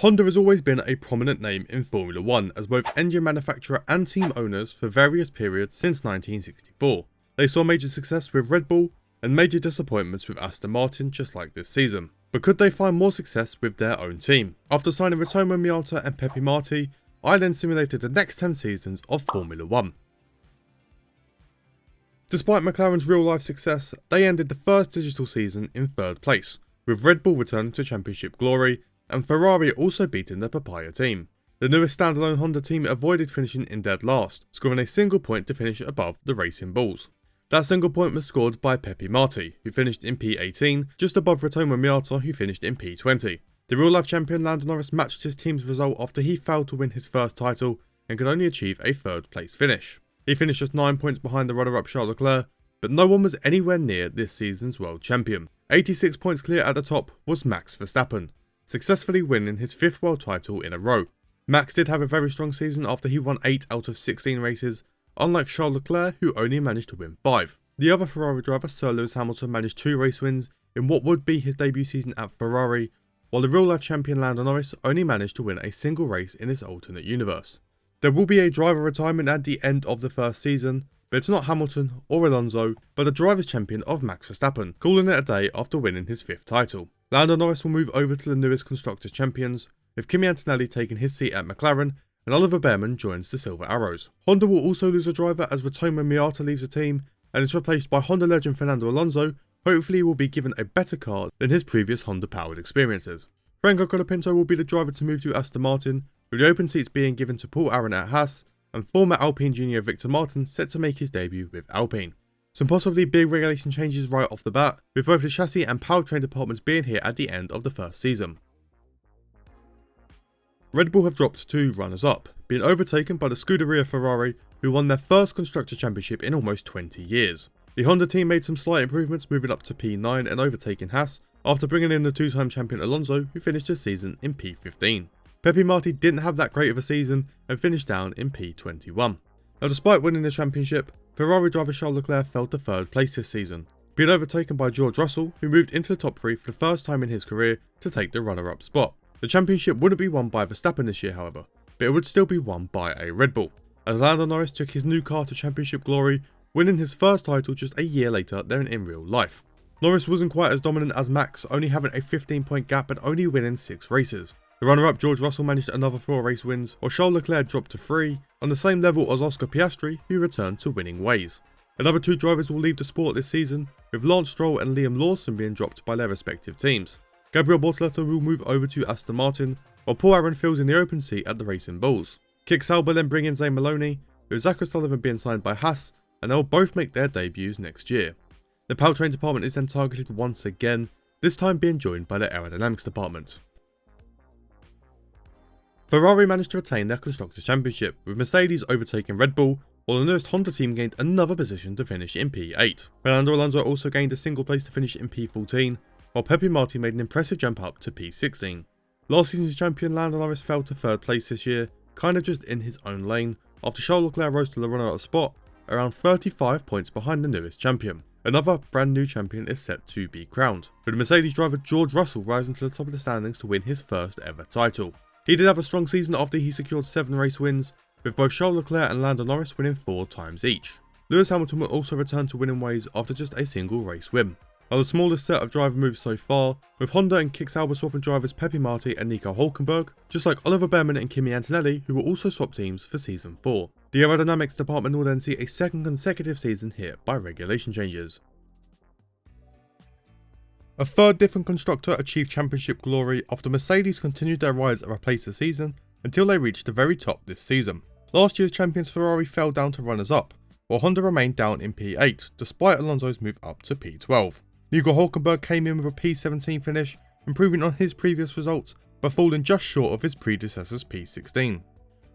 Honda has always been a prominent name in Formula 1 as both engine manufacturer and team owners for various periods since 1964. They saw major success with Red Bull and major disappointments with Aston Martin just like this season. But could they find more success with their own team? After signing Ritomo Miata and Pepe Marti, I then simulated the next 10 seasons of Formula 1. Despite McLaren's real-life success, they ended the first digital season in 3rd place, with Red Bull returning to championship glory and Ferrari also beating the Papaya team. The newest standalone Honda team avoided finishing in dead last, scoring a single point to finish above the Racing Bulls. That single point was scored by Pepe Marti, who finished in P18, just above Ritomo Miata, who finished in P20. The real-life champion Lando Norris matched his team's result after he failed to win his first title and could only achieve a 3rd place finish. He finished just 9 points behind the runner-up Charles Leclerc, but no one was anywhere near this season's world champion. 86 points clear at the top was Max Verstappen, successfully winning his 5th world title in a row. Max did have a very strong season after he won 8 out of 16 races, unlike Charles Leclerc who only managed to win 5. The other Ferrari driver, Sir Lewis Hamilton, managed 2 race wins in what would be his debut season at Ferrari, while the real-life champion Lando Norris only managed to win a single race in this alternate universe. There will be a driver retirement at the end of the first season, but it's not Hamilton or Alonso, but the driver's champion of Max Verstappen, calling it a day after winning his 5th title. Lando Norris will move over to the newest Constructors' Champions, with Kimi Antonelli taking his seat at McLaren, and Oliver Bearman joins the Silver Arrows. Honda will also lose a driver as Ritomo Miata leaves the team, and is replaced by Honda legend Fernando Alonso. Hopefully he will be given a better car than his previous Honda-powered experiences. Franco Colapinto will be the driver to move to Aston Martin, with the open seats being given to Paul Aron at Haas, and former Alpine junior Victor Martin set to make his debut with Alpine. Some possibly big regulation changes right off the bat, with both the chassis and powertrain departments being here at the end of the first season. Red Bull have dropped 2 runners-up, being overtaken by the Scuderia Ferrari, who won their first Constructor Championship in almost 20 years. The Honda team made some slight improvements, moving up to P9 and overtaking Haas, after bringing in the 2-time champion Alonso, who finished the season in P15. Pepe Marti didn't have that great of a season and finished down in P21. Now, despite winning the championship, Ferrari driver Charles Leclerc fell to 3rd place this season, being overtaken by George Russell, who moved into the top 3 for the first time in his career to take the runner-up spot. The championship wouldn't be won by Verstappen this year, however, but it would still be won by a Red Bull, as Lando Norris took his new car to championship glory, winning his first title just a year later than in real life. Norris wasn't quite as dominant as Max, only having a 15-point gap and only winning 6 races. The runner-up George Russell managed another 4 race wins, while Charles Leclerc dropped to 3, on the same level as Oscar Piastri, who returned to winning ways. Another 2 drivers will leave the sport this season, with Lance Stroll and Liam Lawson being dropped by their respective teams. Gabriel Bortoleto will move over to Aston Martin, while Paul Aron fills in the open seat at the Racing Bulls. Kick Sauber then bring in Zane Maloney, with Zach O'Sullivan being signed by Haas, and they will both make their debuts next year. The powertrain department is then targeted once again, this time being joined by the aerodynamics department. Ferrari managed to retain their Constructors' Championship, with Mercedes overtaking Red Bull, while the newest Honda team gained another position to finish in P8. Fernando Alonso also gained a single place to finish in P14, while Pepe Marti made an impressive jump up to P16. Last season's champion Lando Norris fell to 3rd place this year, kinda just in his own lane, after Charles Leclerc rose to the runner-up spot, around 35 points behind the newest champion. Another brand new champion is set to be crowned, with Mercedes driver George Russell rising to the top of the standings to win his first ever title. He did have a strong season after he secured 7 race wins, with both Charles Leclerc and Lando Norris winning 4 times each. Lewis Hamilton will also return to winning ways after just a single race win. Now, the smallest set of driver moves so far, with Honda and Kick Sauber swapping drivers Pepe Marti and Nico Hülkenberg, just like Oliver Bearman and Kimi Antonelli, who will also swap teams for Season 4. The aerodynamics department will then see a 2nd consecutive season hit by regulation changes. A 3rd different constructor achieved championship glory after Mercedes continued their rise of a place this season until they reached the very top this season. Last year's champions Ferrari fell down to runners-up, while Honda remained down in P8 despite Alonso's move up to P12. Nico Hülkenberg came in with a P17 finish, improving on his previous results but falling just short of his predecessor's P16.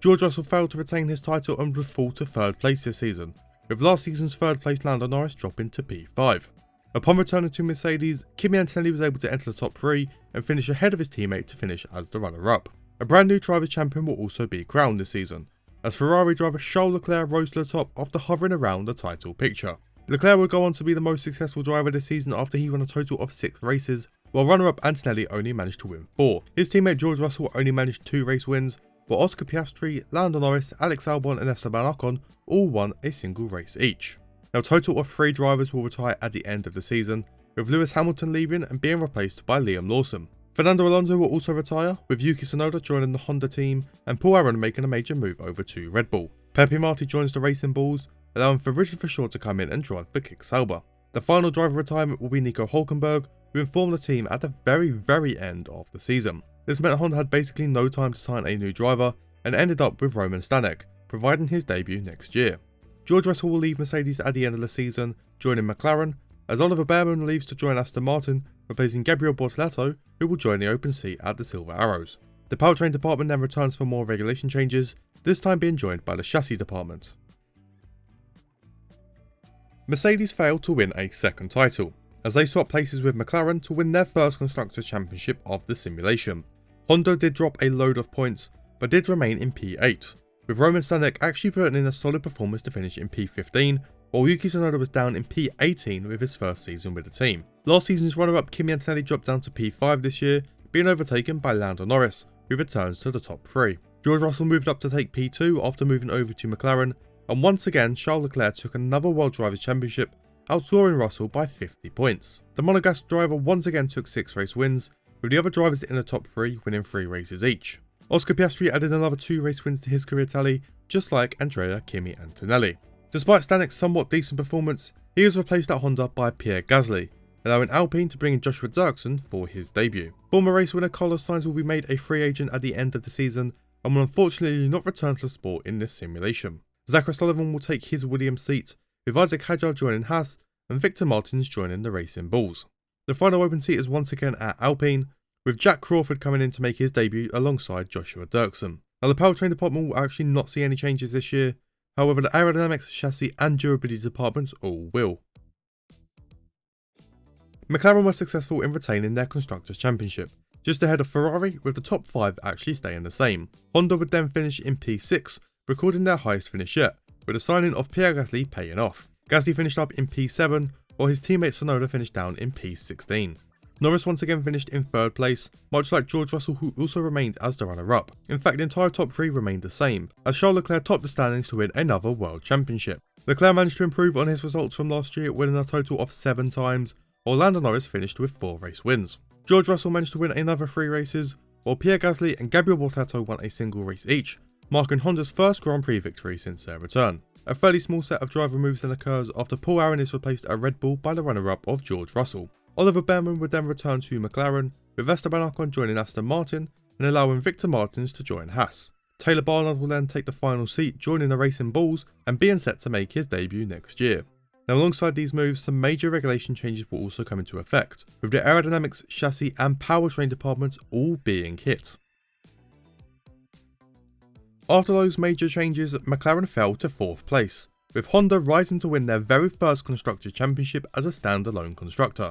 George Russell failed to retain his title and would fall to 3rd place this season, with last season's 3rd place Lando Norris dropping to P5. Upon returning to Mercedes, Kimi Antonelli was able to enter the top 3 and finish ahead of his teammate to finish as the runner-up. A brand new driver's champion will also be crowned this season, as Ferrari driver Charles Leclerc rose to the top after hovering around the title picture. Leclerc would go on to be the most successful driver this season after he won a total of 6 races, while runner-up Antonelli only managed to win 4. His teammate George Russell only managed 2 race wins, while Oscar Piastri, Lando Norris, Alex Albon and Esteban Ocon all won a single race each. Now a total of 3 drivers will retire at the end of the season, with Lewis Hamilton leaving and being replaced by Liam Lawson. Fernando Alonso will also retire, with Yuki Tsunoda joining the Honda team and Paul Aron making a major move over to Red Bull. Pepe Marti joins the Racing Bulls, allowing for Richard Verschoor to come in and drive for Kick Sauber. The final driver retirement will be Nico Hülkenberg, who informed the team at the very end of the season. This meant Honda had basically no time to sign a new driver and ended up with Roman Stanek, providing his debut next year. George Russell will leave Mercedes at the end of the season, joining McLaren, as Oliver Behrman leaves to join Aston Martin, replacing Gabriel Bortoleto, who will join the open seat at the Silver Arrows. The powertrain department then returns for more regulation changes, this time being joined by the chassis department. Mercedes failed to win a second title, as they swapped places with McLaren to win their first Constructors' Championship of the simulation. Honda did drop a load of points, but did remain in P8, with Roman Stanek actually putting in a solid performance to finish in P15, while Yuki Tsunoda was down in P18 with his first season with the team. Last season's runner-up Kimi Antonelli dropped down to P5 this year, being overtaken by Lando Norris, who returns to the top 3. George Russell moved up to take P2 after moving over to McLaren, and once again Charles Leclerc took another World Drivers' Championship, outscoring Russell by 50 points. The Monegasque driver once again took 6 race wins, with the other drivers in the top 3 winning 3 races each. Oscar Piastri added another 2 race wins to his career tally, just like Andrea Kimi Antonelli. Despite Stanek's somewhat decent performance, he was replaced at Honda by Pierre Gasly, allowing Alpine to bring in Joshua Dirksen for his debut. Former race winner Carlos Sainz will be made a free agent at the end of the season and will unfortunately not return to the sport in this simulation. Zach O'Sullivan will take his Williams seat, with Isaac Hadjar joining Haas and Victor Martins joining the Racing Bulls. The final open seat is once again at Alpine, with Jack Crawford coming in to make his debut alongside Joshua Dirksen. Now the powertrain department will actually not see any changes this year, however the aerodynamics, chassis and durability departments all will. McLaren were successful in retaining their Constructors' Championship, just ahead of Ferrari, with the top 5 actually staying the same. Honda would then finish in P6, recording their highest finish yet, with the signing of Pierre Gasly paying off. Gasly finished up in P7, while his teammate Tsunoda finished down in P16. Norris once again finished in 3rd place, much like George Russell, who also remained as the runner-up. In fact, the entire top 3 remained the same, as Charles Leclerc topped the standings to win another World Championship. Leclerc managed to improve on his results from last year, winning a total of 7 times, while Lando Norris finished with 4 race wins. George Russell managed to win another 3 races, while Pierre Gasly and Gabriel Bortoleto won a single race each, marking Honda's first Grand Prix victory since their return. A fairly small set of driver moves then occurs after Paul Aron is replaced at Red Bull by the runner-up of George Russell. Oliver Behrman would then return to McLaren, with Esteban Ocon joining Aston Martin and allowing Victor Martins to join Haas. Taylor Barnard will then take the final seat, joining the Racing Bulls and being set to make his debut next year. Now alongside these moves, some major regulation changes will also come into effect, with the aerodynamics, chassis and powertrain departments all being hit. After those major changes, McLaren fell to 4th place, with Honda rising to win their very first Constructors' Championship as a standalone constructor.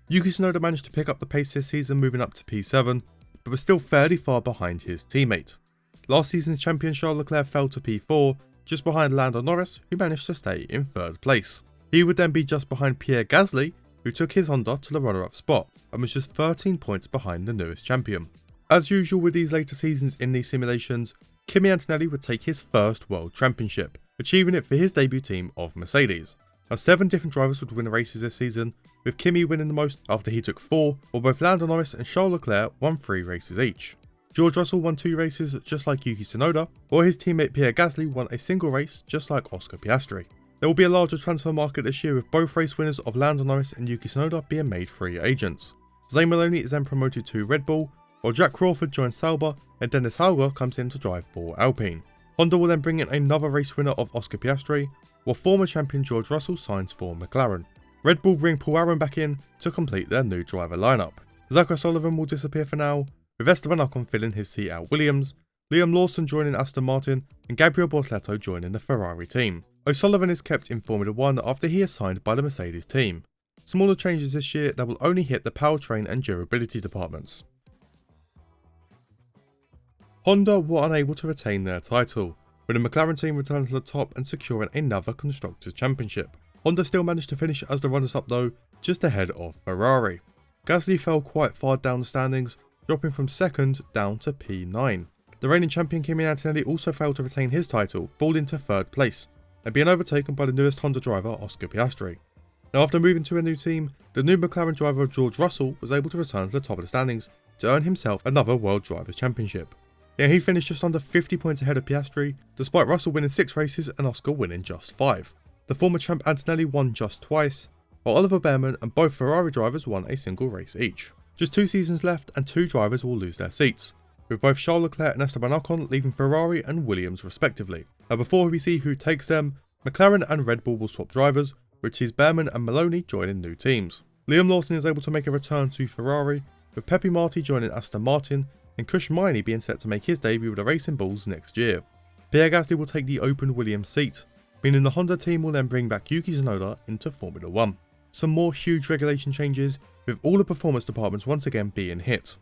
Yuki Tsunoda managed to pick up the pace this season, moving up to P7, but was still fairly far behind his teammate. Last season's champion Charles Leclerc fell to P4, just behind Lando Norris, who managed to stay in 3rd place. He would then be just behind Pierre Gasly, who took his Honda to the runner-up spot, and was just 13 points behind the newest champion. As usual with these later seasons in these simulations, Kimi Antonelli would take his first World Championship, achieving it for his debut team of Mercedes. Now 7 different drivers would win the races this season, with Kimi winning the most after he took 4, while both Lando Norris and Charles Leclerc won 3 races each. George Russell won 2 races just like Yuki Tsunoda, while his teammate Pierre Gasly won a single race just like Oscar Piastri. There will be a larger transfer market this year, with both race winners of Lando Norris and Yuki Tsunoda being made free agents. Zane Maloney is then promoted to Red Bull, while Jack Crawford joins Sauber and Dennis Hauger comes in to drive for Alpine. Honda will then bring in another race winner of Oscar Piastri, while former champion George Russell signs for McLaren. Red Bull bring Paul Aron back in to complete their new driver lineup. Zach O'Sullivan will disappear for now, with Esteban Ocon filling his seat at Williams, Liam Lawson joining Aston Martin and Gabriel Bortoleto joining the Ferrari team. O'Sullivan is kept in Formula 1 after he is signed by the Mercedes team. Smaller changes this year that will only hit the powertrain and durability departments. Honda were unable to retain their title, with the McLaren team returning to the top and securing another Constructors' Championship. Honda still managed to finish as the runners-up though, just ahead of Ferrari. Gasly fell quite far down the standings, dropping from 2nd down to P9. The reigning champion Kimi Antonelli also failed to retain his title, falling to 3rd place, and being overtaken by the newest Honda driver Oscar Piastri. Now, after moving to a new team, the new McLaren driver George Russell was able to return to the top of the standings to earn himself another World Drivers' Championship. Yeah, he finished just under 50 points ahead of Piastri, despite Russell winning 6 races and Oscar winning just 5. The former champ Antonelli won just twice, while Oliver Bearman and both Ferrari drivers won a single race each. Just 2 seasons left and 2 drivers will lose their seats, with both Charles Leclerc and Esteban Ocon leaving Ferrari and Williams respectively. Now, before we see who takes them, McLaren and Red Bull will swap drivers, which sees Bearman and Maloney joining new teams. Liam Lawson is able to make a return to Ferrari, with Pepe Marti joining Aston Martin and Kush Miney being set to make his debut with the Racing Bulls next year. Pierre Gasly will take the open Williams seat, meaning the Honda team will then bring back Yuki Tsunoda into Formula 1. Some more huge regulation changes, with all the performance departments once again being hit.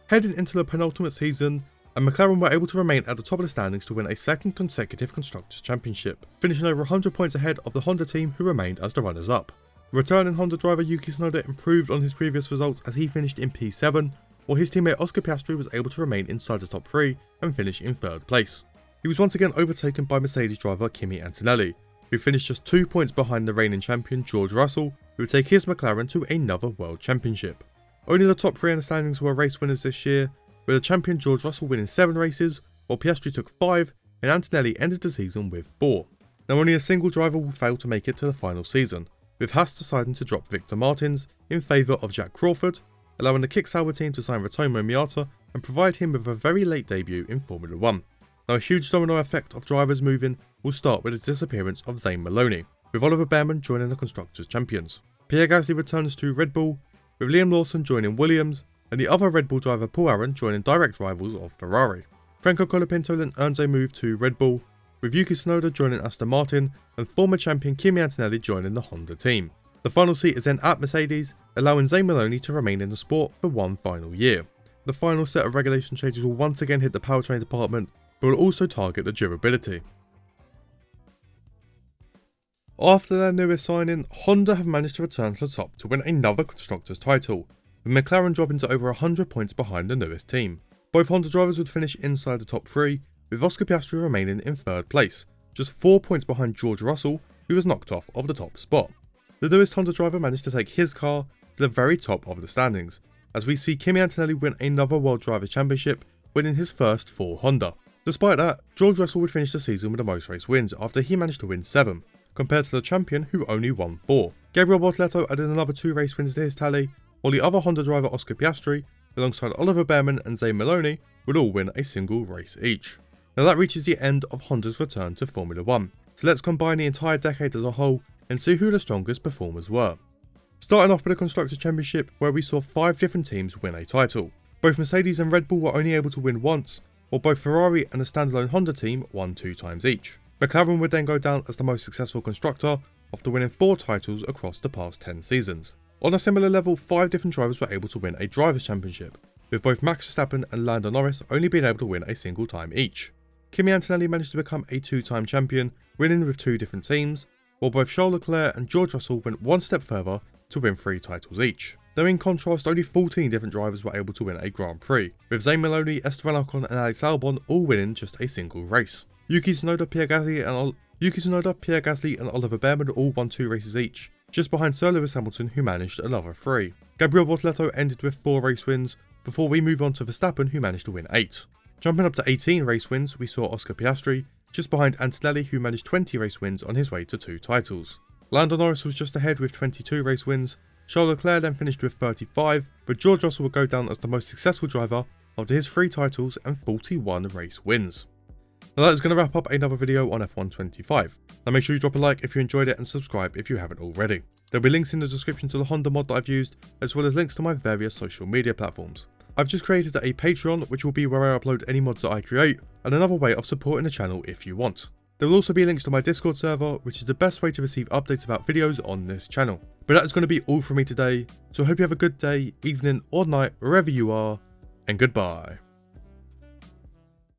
Heading into the penultimate season, and McLaren were able to remain at the top of the standings to win a 2nd consecutive Constructors' Championship, finishing over 100 points ahead of the Honda team who remained as the runners-up. Returning Honda driver Yuki Tsunoda improved on his previous results as he finished in P7, while his teammate Oscar Piastri was able to remain inside the top 3 and finish in 3rd place. He was once again overtaken by Mercedes driver Kimi Antonelli, who finished just 2 points behind the reigning champion George Russell, who would take his McLaren to another World Championship. Only the top 3 in the standings were race winners this year, with the champion George Russell winning 7 races, while Piastri took 5 and Antonelli ended the season with 4. Now, only a single driver will fail to make it to the final season, with Haas deciding to drop Victor Martins in favour of Jack Crawford, allowing the Kick Sauber team to sign Ratomo Miata and provide him with a very late debut in Formula 1. Now, a huge domino effect of drivers moving will start with the disappearance of Zane Maloney, with Oliver Bearman joining the Constructors' Champions. Pierre Gasly returns to Red Bull, with Liam Lawson joining Williams, and the other Red Bull driver Paul Aron joining direct rivals of Ferrari. Franco Colapinto then earns a move to Red Bull, with Yuki Tsunoda joining Aston Martin and former champion Kimi Antonelli joining the Honda team. The final seat is then at Mercedes, allowing Zane Maloney to remain in the sport for one final year. The final set of regulation changes will once again hit the powertrain department, but will also target the durability. After their newest signing, Honda have managed to return to the top to win another Constructors' title, with McLaren dropping to over 100 points behind the newest team. Both Honda drivers would finish inside the top 3, with Oscar Piastri remaining in 3rd place, just 4 points behind George Russell, who was knocked off of the top spot. The newest Honda driver managed to take his car to the very top of the standings, as we see Kimi Antonelli win another World Drivers' Championship, winning his first for Honda. Despite that, George Russell would finish the season with the most race wins after he managed to win 7, compared to the champion who only won 4. Gabriel Bortoleto added another 2 race wins to his tally, while the other Honda driver Oscar Piastri, alongside Oliver Bearman and Zane Maloney, would all win a single race each. Now that reaches the end of Honda's return to Formula 1, so let's combine the entire decade as a whole and see who the strongest performers were. Starting off with the Constructors' Championship, where we saw 5 different teams win a title. Both Mercedes and Red Bull were only able to win once, while both Ferrari and the standalone Honda team won 2 times each. McLaren would then go down as the most successful constructor, after winning 4 titles across the past 10 seasons. On a similar level, 5 different drivers were able to win a Drivers' Championship, with both Max Verstappen and Lando Norris only being able to win a single time each. Kimi Antonelli managed to become a 2-time champion, winning with 2 different teams, while both Charles Leclerc and George Russell went one step further to win 3 titles each. Though in contrast, only 14 different drivers were able to win a Grand Prix, with Zane Maloney, Esteban Ocon and Alex Albon all winning just a single race. Yuki Tsunoda, Pierre Gasly and Oliver Bearman all won 2 races each, just behind Sir Lewis Hamilton who managed another 3. Gabriel Bortoleto ended with 4 race wins, before we move on to Verstappen who managed to win 8. Jumping up to 18 race wins, we saw Oscar Piastri, just behind Antonelli who managed 20 race wins on his way to 2 titles. Lando Norris was just ahead with 22 race wins, Charles Leclerc then finished with 35, but George Russell would go down as the most successful driver after his 3 titles and 41 race wins. Now that is going to wrap up another video on F1 25. Now make sure you drop a like if you enjoyed it and subscribe if you haven't already. There will be links in the description to the Honda mod that I've used, as well as links to my various social media platforms. I've just created a Patreon, which will be where I upload any mods that I create, and another way of supporting the channel if you want. There will also be links to my Discord server, which is the best way to receive updates about videos on this channel. But that is going to be all from me today, so I hope you have a good day, evening or night wherever you are, and goodbye.